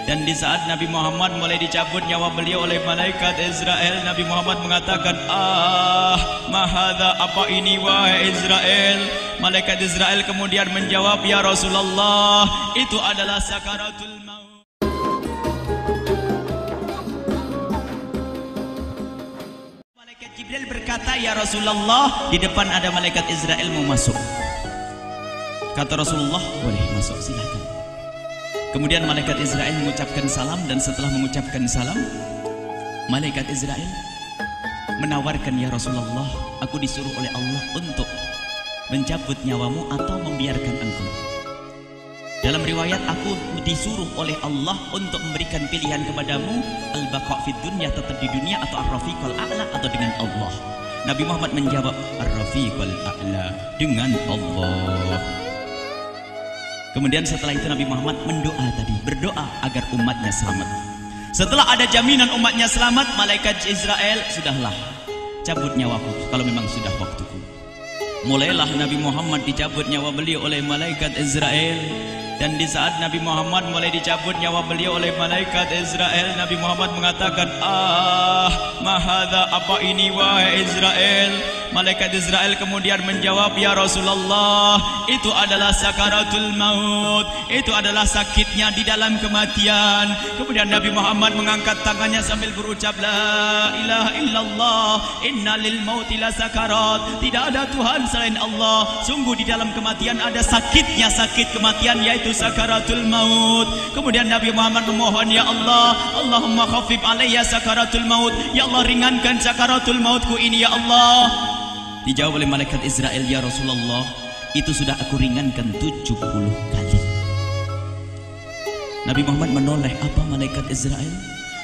Dan di saat Nabi Muhammad mulai dicabut nyawa beliau oleh malaikat Israel, Nabi Muhammad mengatakan, mahadha, apa ini wahai Israel? Malaikat Israel kemudian menjawab, ya Rasulullah, itu adalah sakaratul maut. Malaikat Jibril berkata, ya Rasulullah, di depan ada malaikat Israel mau masuk. Kata Rasulullah, boleh masuk, silakan. Kemudian malaikat Israel mengucapkan salam, dan setelah mengucapkan salam, malaikat Israel menawarkan, ya Rasulullah, aku disuruh oleh Allah untuk mencabut nyawamu atau membiarkan engkau. Dalam riwayat, aku disuruh oleh Allah untuk memberikan pilihan kepadamu, al-baqa' fid dunya, tetap di dunia, atau ar-rafiqul a'la, atau dengan Allah. Nabi Muhammad menjawab, ar-rafiqul a'la, dengan Allah. Kemudian setelah itu Nabi Muhammad berdoa agar umatnya selamat. Setelah ada jaminan umatnya selamat, malaikat Israel, sudahlah, cabut nyawaku kalau memang sudah waktuku. Mulailah Nabi Muhammad dicabut nyawa beliau oleh malaikat Israel. Dan di saat Nabi Muhammad mulai dicabut nyawa beliau oleh malaikat Israel, Nabi Muhammad mengatakan, mahadha, apa ini wahai Israel? Malaikat Israel kemudian menjawab, ya Rasulullah, itu adalah sakaratul maut, itu adalah sakitnya di dalam kematian. Kemudian Nabi Muhammad mengangkat tangannya sambil berucap, la ilaha illallah, inna lil mauti la sakarat, tidak ada Tuhan selain Allah, sungguh di dalam kematian ada sakitnya, sakit kematian, yaitu sakaratul maut. Kemudian Nabi Muhammad memohon, ya Allah, Allahumma khafif alayya sakaratul maut, ya Allah, ringankan sakaratul mautku ini, ya Allah. Dijawab oleh malaikat Israel, ya Rasulullah, itu sudah aku ringankan 70 kali. Nabi Muhammad menoleh, apa malaikat Israel?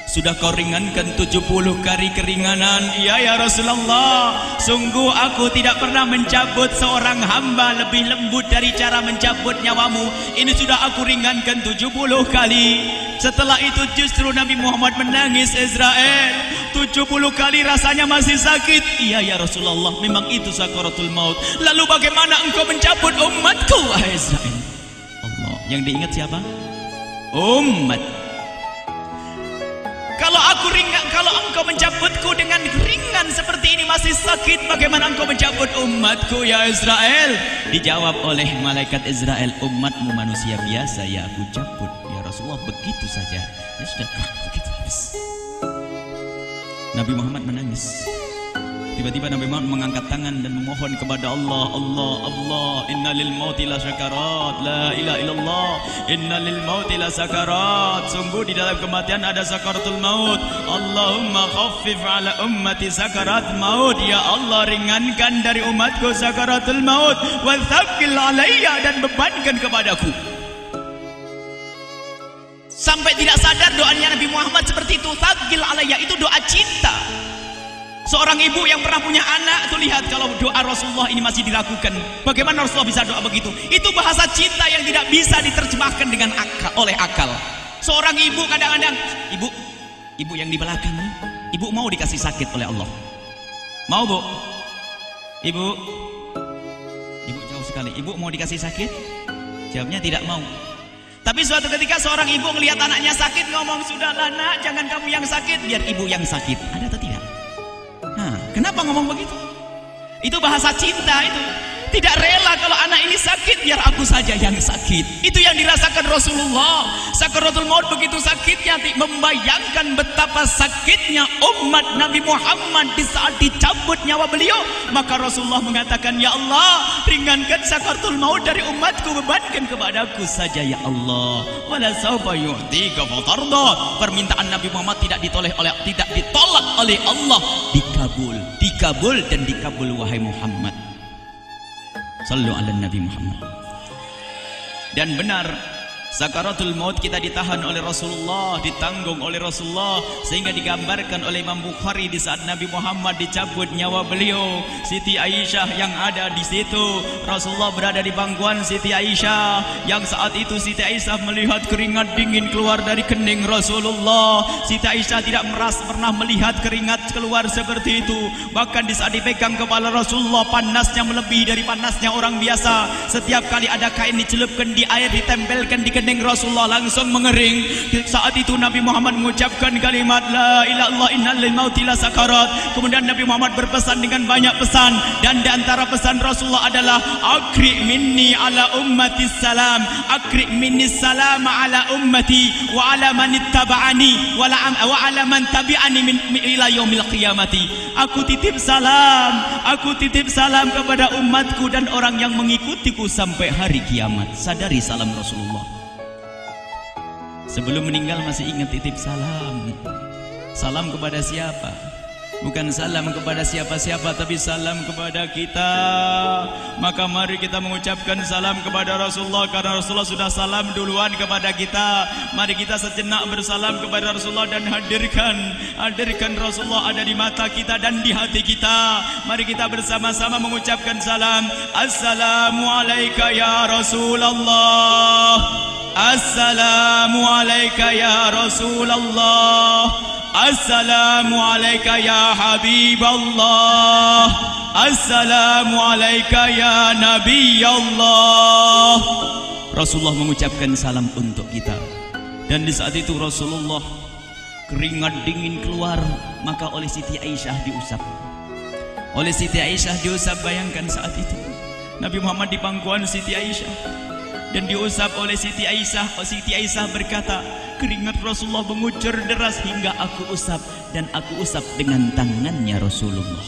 Sudah kau ringankan 70 kali keringanan? Iya ya Rasulullah, sungguh aku tidak pernah mencabut seorang hamba lebih lembut dari cara mencabut nyawamu. Ini sudah aku ringankan 70 kali. Setelah itu justru Nabi Muhammad menangis, Israel, 70 kali rasanya masih sakit. Iya ya Rasulullah, memang itu sakaratul maut. Lalu bagaimana engkau mencabut umatku, wahai Israel? Allah, yang diingat siapa? Umat. Kalau engkau mencabutku dengan ringan seperti ini masih sakit, bagaimana engkau mencabut umatku, ya Israel? Dijawab oleh malaikat Israel, umatmu manusia biasa, ya aku cabut. Ya Rasulullah, begitu saja. Ya sudah, begitu habis. Nabi Muhammad menangis. Tiba-tiba Nabi Muhammad mengangkat tangan dan memohon kepada Allah, Allah, Allah, inna lil mauti la sakarat, la ilaha illallah, inna lil mauti la sakarat, sungguh di dalam kematian ada sakaratul maut. Allahumma khaffif ala ummati sakarat maut, ya Allah, ringankan dari umatku sakaratul maut, wa thaqqil alayya, dan bebankan kepadaku. Sampai tidak sadar doanya Nabi Muhammad seperti itu, thaqqil alayya, itu doa cinta. Seorang ibu yang pernah punya anak, tuh lihat kalau doa Rasulullah ini masih dilakukan. Bagaimana Rasulullah bisa doa begitu? Itu bahasa cinta yang tidak bisa diterjemahkan dengan oleh akal. Seorang ibu kadang-kadang, ibu yang di belakang nih, ibu mau dikasih sakit oleh Allah? Mau, Bu? Ibu jauh sekali. Ibu mau dikasih sakit? Jawabnya tidak mau. Tapi suatu ketika seorang ibu melihat anaknya sakit, ngomong, sudahlah nak, jangan kamu yang sakit, biar ibu yang sakit. Ada atau tidak? Kenapa ngomong begitu? Itu bahasa cinta itu. Tidak rela kalau anak ini sakit, biar aku saja yang sakit. Itu yang dirasakan Rasulullah. Sakaratul maut begitu sakitnya, membayangkan betapa sakitnya umat Nabi Muhammad di saat dicabut nyawa beliau. Maka Rasulullah mengatakan, ya Allah, ringankan sakaratul maut dari umatku, bebankan kepadaku saja, ya Allah. Wala sawfa yu'tika fatarda. Permintaan Nabi Muhammad tidak ditolak oleh Allah, dikabul dan dikabul, wahai Muhammad. Sallu ala Nabi Muhammad. Dan benar, sakaratul maut kita ditahan oleh Rasulullah, ditanggung oleh Rasulullah, sehingga digambarkan oleh Imam Bukhari di saat Nabi Muhammad dicabut nyawa beliau, Siti Aisyah yang ada di situ. Rasulullah berada di pangkuan Siti Aisyah, yang saat itu Siti Aisyah melihat keringat dingin keluar dari kening Rasulullah. Siti Aisyah tidak pernah melihat keringat keluar seperti itu. Bahkan di saat dipegang kepala Rasulullah, panasnya melebihi dari panasnya orang biasa. Setiap kali ada kain dicelupkan di air, ditempelkan di kening Rasulullah langsung mengering. Saat itu Nabi Muhammad mengucapkan kalimat la ilaha illallah innal lil mauti la sakarat. Kemudian Nabi Muhammad berpesan dengan banyak pesan, dan di antara pesan Rasulullah adalah akri minni ala ummati salam, akri minni salam ala ummati wa ala man ittaba'ani wa ala man tabi'ani min ila yaumil qiyamati. Aku titip salam kepada umatku dan orang yang mengikutiku sampai hari kiamat. Sadari salam Rasulullah. Sebelum meninggal masih ingat titip salam. Salam kepada siapa? Bukan salam kepada siapa-siapa, tapi salam kepada kita. Maka mari kita mengucapkan salam kepada Rasulullah, karena Rasulullah sudah salam duluan kepada kita. Mari kita sejenak bersalam kepada Rasulullah dan hadirkan Rasulullah ada di mata kita dan di hati kita. Mari kita bersama-sama mengucapkan salam. Assalamualaikum ya Rasulullah. Assalamualaikum ya Rasulullah. Assalamualaikum ya Habiballah. Assalamualaikum ya Nabi Allah. Rasulullah mengucapkan salam untuk kita. Dan di saat itu Rasulullah keringat dingin keluar, maka oleh Siti Aisyah diusap. Oleh Siti Aisyah diusap. Bayangkan saat itu Nabi Muhammad di pangkuan Siti Aisyah dan diusap oleh Siti Aisyah. Siti Aisyah berkata, keringat Rasulullah mengucur deras hingga aku usap, dan aku usap dengan tangannya Rasulullah.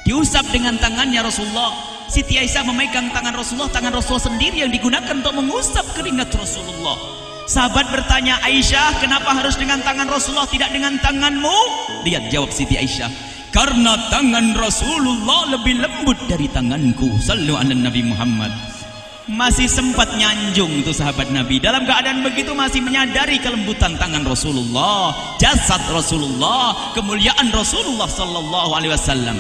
Diusap dengan tangannya Rasulullah. Siti Aisyah memegang tangan Rasulullah sendiri yang digunakan untuk mengusap keringat Rasulullah. Sahabat bertanya, Aisyah, kenapa harus dengan tangan Rasulullah tidak dengan tanganmu? Lihat jawab Siti Aisyah, karena tangan Rasulullah lebih lembut dari tanganku. Sallu ala Nabi Muhammad. Masih sempat nyanjung itu sahabat Nabi. Dalam keadaan begitu masih menyadari kelembutan tangan Rasulullah, jasad Rasulullah, kemuliaan Rasulullah sallallahu alaihi wasallam.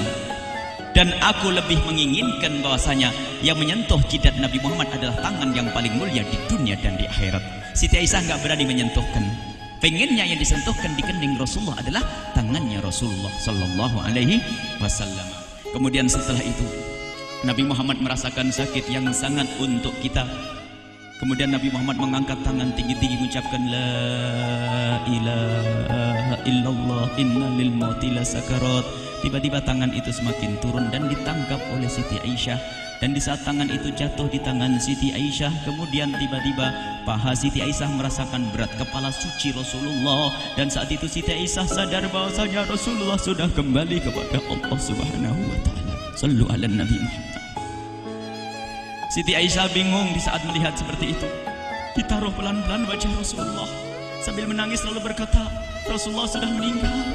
Dan aku lebih menginginkan bahwasanya yang menyentuh jidat Nabi Muhammad adalah tangan yang paling mulia di dunia dan di akhirat. Siti Aisyah nggak berani menyentuhkan. Pengennya yang disentuhkan di kening Rasulullah adalah tangannya Rasulullah sallallahu alaihi wasallam. Kemudian setelah itu Nabi Muhammad merasakan sakit yang sangat untuk kita. Kemudian Nabi Muhammad mengangkat tangan tinggi-tinggi mengucapkan la ilaha illallah inna lil mauti la sakarat. Tiba-tiba tangan itu semakin turun dan ditangkap oleh Siti Aisyah. Dan di saat tangan itu jatuh di tangan Siti Aisyah, kemudian tiba-tiba paha Siti Aisyah merasakan berat kepala suci Rasulullah. Dan saat itu Siti Aisyah sadar bahwasanya Rasulullah sudah kembali kepada Allah Subhanahu wa taala. Sallu ala Nabi Muhammad. Siti Aisyah bingung di saat melihat seperti itu. Ditaruh pelan-pelan wajah Rasulullah sambil menangis lalu berkata, Rasulullah sudah meninggal.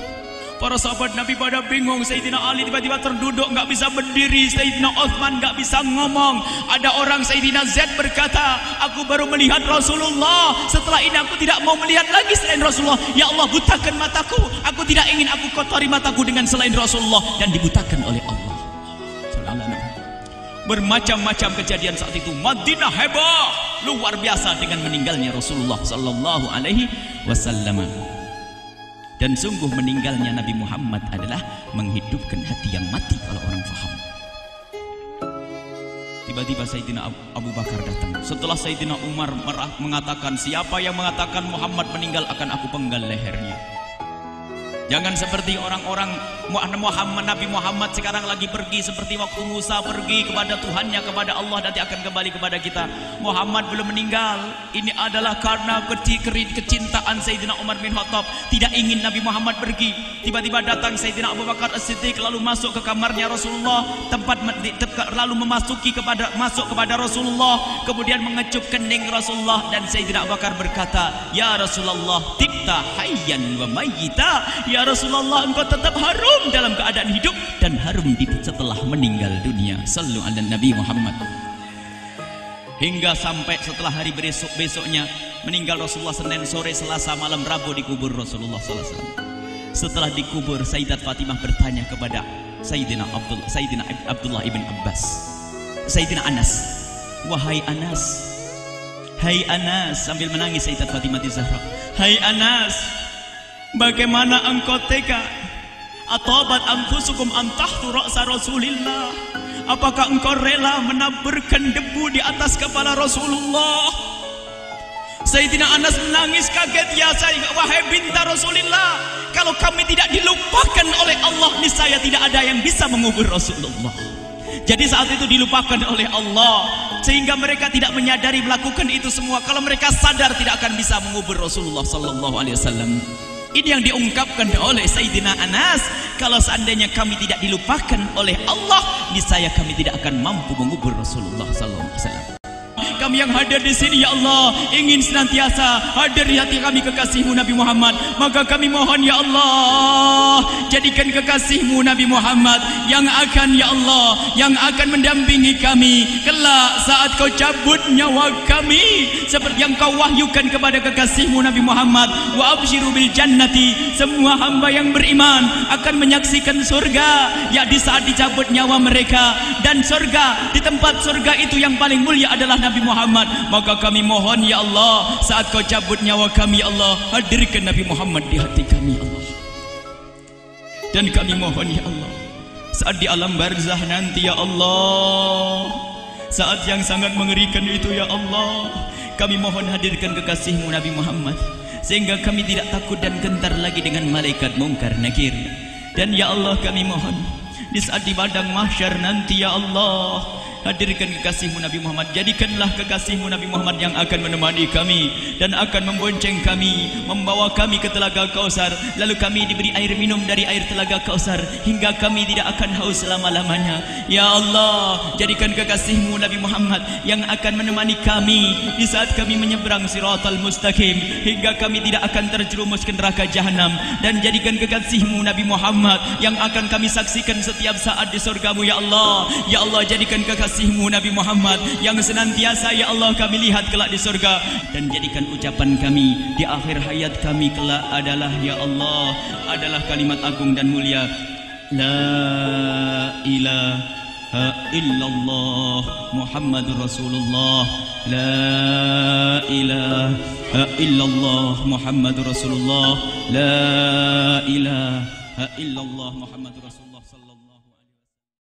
Para sahabat Nabi pada bingung. Sayyidina Ali tiba-tiba terduduk, nggak bisa berdiri. Sayyidina Utsman nggak bisa ngomong. Ada orang Sayyidina Zaid berkata, aku baru melihat Rasulullah. Setelah ini aku tidak mau melihat lagi selain Rasulullah. Ya Allah, butakan mataku. Aku tidak ingin aku kotori mataku dengan selain Rasulullah. Dan dibutakan oleh Allah. Bermacam-macam kejadian saat itu. Madinah heboh luar biasa dengan meninggalnya Rasulullah sallallahu alaihi wasallam. Dan sungguh meninggalnya Nabi Muhammad adalah menghidupkan hati yang mati kalau orang faham. Tiba-tiba Sayyidina Abu Bakar datang. Setelah Sayyidina Umar mengatakan, siapa yang mengatakan Muhammad meninggal akan aku penggal lehernya. Jangan seperti orang-orang Nabi Muhammad sekarang lagi pergi seperti waktu Musa pergi kepada Tuhannya, kepada Allah, nanti akan kembali kepada kita. Muhammad belum meninggal. Ini adalah karena kecintaan Sayyidina Umar bin Khattab, tidak ingin Nabi Muhammad pergi. Tiba-tiba datang Sayyidina Abu Bakar As-Siddiq lalu masuk ke kamarnya Rasulullah, lalu masuk kepada Rasulullah, kemudian mengecup kening Rasulullah. Dan Sayyidina Abu Bakar berkata, ya Rasulullah, tibta hayyan wa mayyita. Ya Rasulullah, engkau tetap harum dalam keadaan hidup dan harum setelah meninggal dunia. Sallu ala Nabi Muhammad. Hingga sampai setelah hari besoknya meninggal Rasulullah, Senin sore, Selasa malam, Rabu dikubur Rasulullah sallallahu alaihi wasallam. Setelah dikubur, Sayyidat Fatimah bertanya kepada Sayyidina Abdullah ibn Abbas, Sayyidina Anas, wahai Anas, hai Anas, sambil menangis Sayyidat Fatimah Zahra, hai Anas, bagaimana engkau tega? Atabat anfusukum antahtu ra'sa Rasulillah. Apakah engkau rela menaburkan debu di atas kepala Rasulullah? Sayyidina Anas menangis kaget, ya wahai binta Rasulullah, kalau kami tidak dilupakan oleh Allah, niscaya tidak ada yang bisa mengubur Rasulullah. Jadi saat itu dilupakan oleh Allah, sehingga mereka tidak menyadari melakukan itu semua. Kalau mereka sadar, tidak akan bisa mengubur Rasulullah sallallahu alaihi wasallam. Ini yang diungkapkan oleh Sayyidina Anas, kalau seandainya kami tidak dilupakan oleh Allah, niscaya kami tidak akan mampu mengubur Rasulullah sallallahu alaihi wasallam. Kami yang hadir di sini, ya Allah, ingin senantiasa hadir di hati kami kekasih-Mu Nabi Muhammad. Maka kami mohon, ya Allah, jadikan kekasih-Mu Nabi Muhammad yang akan, ya Allah, yang akan mendampingi kami kelak saat Kau cabut nyawa kami, seperti yang Kau wahyukan kepada kekasih-Mu Nabi Muhammad. Wa absyiru bil jannati, semua hamba yang beriman akan menyaksikan surga, ya di saat dicabut nyawa mereka. Dan surga, di tempat surga itu yang paling mulia adalah Nabi Muhammad. Maka kami mohon, ya Allah, saat Kau cabut nyawa kami, ya Allah, hadirkan Nabi Muhammad di hati kami, ya Allah. Dan kami mohon, ya Allah, saat di alam barzah nanti, ya Allah, saat yang sangat mengerikan itu, ya Allah, kami mohon hadirkan kekasih-Mu Nabi Muhammad, sehingga kami tidak takut dan gentar lagi dengan malaikat mungkar nakir. Dan ya Allah, kami mohon di saat di padang mahsyar nanti, ya Allah, hadirkan kekasih-Mu Nabi Muhammad. Jadikanlah kekasih-Mu Nabi Muhammad yang akan menemani kami dan akan membonceng kami, membawa kami ke telaga Kausar. Lalu kami diberi air minum dari air telaga Kausar hingga kami tidak akan haus selama-lamanya. Ya Allah, jadikan kekasih-Mu Nabi Muhammad yang akan menemani kami di saat kami menyeberang Siratal Mustaqim hingga kami tidak akan terjerumus ke neraka Jahanam. Dan jadikan kekasih-Mu Nabi Muhammad yang akan kami saksikan setiap saat di surga-Mu, ya Allah. Ya Allah, jadikan kekasih-Mu Nabi Muhammad yang senantiasa, ya Allah, kami lihat kelak di surga. Dan jadikan ucapan kami di akhir hayat kami kelak adalah, ya Allah, adalah kalimat agung dan mulia, La ilaha illallah Muhammadur Rasulullah. La ilaha illallah Muhammadur Rasulullah. La ilaha illallah Muhammadur Rasulullah.